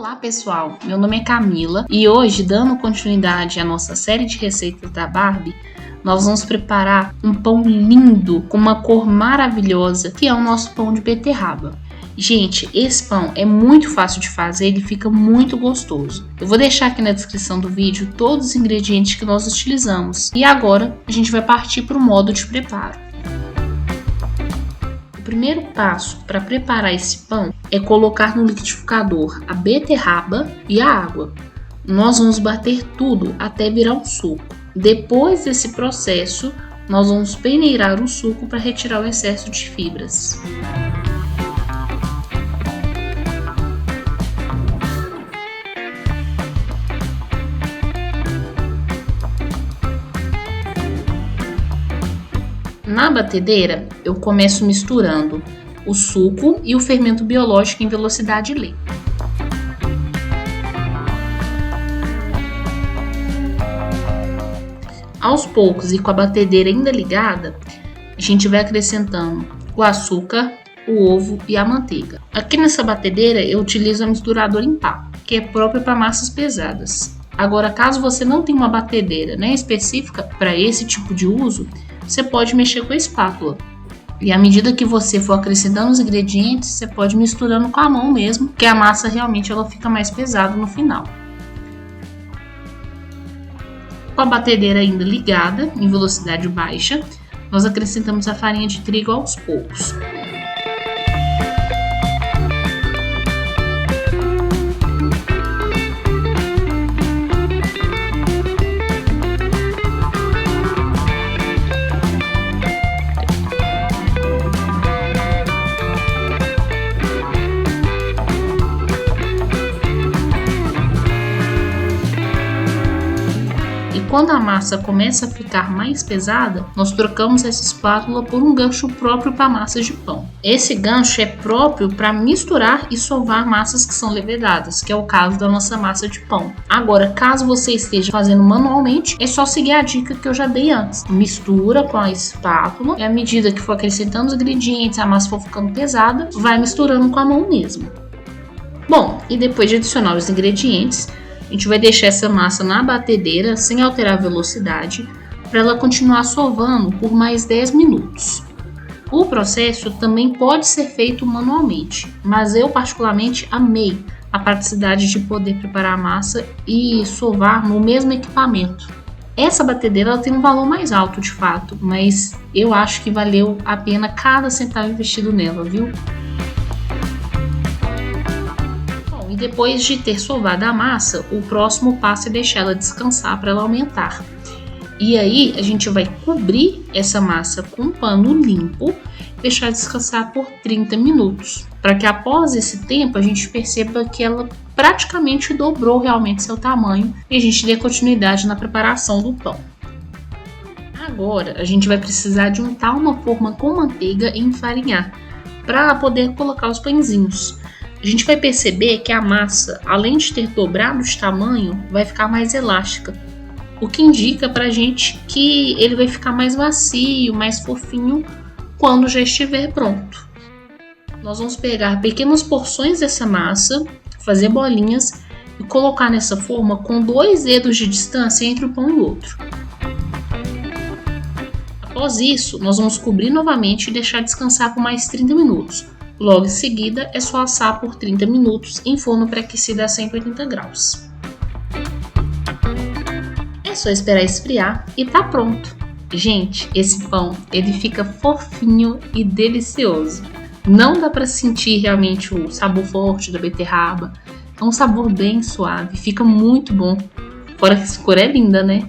Olá pessoal, meu nome é Camila e hoje, dando continuidade à nossa série de receitas da Barbie, nós vamos preparar um pão lindo com uma cor maravilhosa, que é o nosso pão de beterraba. Gente, esse pão é muito fácil de fazer, ele fica muito gostoso. Eu vou deixar aqui na descrição do vídeo todos os ingredientes que nós utilizamos. E agora a gente vai partir para o modo de preparo. O primeiro passo para preparar esse pão é colocar no liquidificador a beterraba e a água. Nós vamos bater tudo até virar um suco. Depois desse processo, nós vamos peneirar o suco para retirar o excesso de fibras. Na batedeira, eu começo misturando o suco e o fermento biológico em velocidade lenta. Aos poucos e com a batedeira ainda ligada, a gente vai acrescentando o açúcar, o ovo e a manteiga. Aqui nessa batedeira eu utilizo a misturadora em pá, que é própria para massas pesadas. Agora, caso você não tenha uma batedeira específica para esse tipo de uso, você pode mexer com a espátula. E à medida que você for acrescentando os ingredientes, você pode ir misturando com a mão mesmo, que a massa realmente ela fica mais pesada no final. Com a batedeira ainda ligada, em velocidade baixa, nós acrescentamos a farinha de trigo aos poucos. Quando a massa começa a ficar mais pesada, nós trocamos essa espátula por um gancho próprio para massas de pão. Esse gancho é próprio para misturar e sovar massas que são levedadas, que é o caso da nossa massa de pão. Agora, caso você esteja fazendo manualmente, é só seguir a dica que eu já dei antes. Mistura com a espátula e à medida que for acrescentando os ingredientes, a massa for ficando pesada, vai misturando com a mão mesmo. Bom, e depois de adicionar os ingredientes, a gente vai deixar essa massa na batedeira sem alterar a velocidade para ela continuar sovando por mais 10 minutos. O processo também pode ser feito manualmente, mas eu particularmente amei a praticidade de poder preparar a massa e sovar no mesmo equipamento. Essa batedeira ela tem um valor mais alto de fato, mas eu acho que valeu a pena cada centavo investido nela, viu? E depois de ter sovado a massa, o próximo passo é deixar ela descansar para ela aumentar. E aí a gente vai cobrir essa massa com um pano limpo e deixar descansar por 30 minutos. Para que após esse tempo a gente perceba que ela praticamente dobrou realmente seu tamanho e a gente dê continuidade na preparação do pão. Agora a gente vai precisar de untar uma forma com manteiga e enfarinhar para poder colocar os pãezinhos. A gente vai perceber que a massa, além de ter dobrado de tamanho, vai ficar mais elástica, o que indica pra gente que ele vai ficar mais macio, mais fofinho quando já estiver pronto. Nós vamos pegar pequenas porções dessa massa, fazer bolinhas e colocar nessa forma com 2 dedos de distância entre um pão e outro. Após isso, nós vamos cobrir novamente e deixar descansar por mais 30 minutos. Logo em seguida, é só assar por 30 minutos em forno pré-aquecido a 180 graus. É só esperar esfriar e tá pronto. Gente, esse pão, ele fica fofinho e delicioso. Não dá para sentir realmente o sabor forte da beterraba. É um sabor bem suave, fica muito bom. Fora que essa cor é linda, né?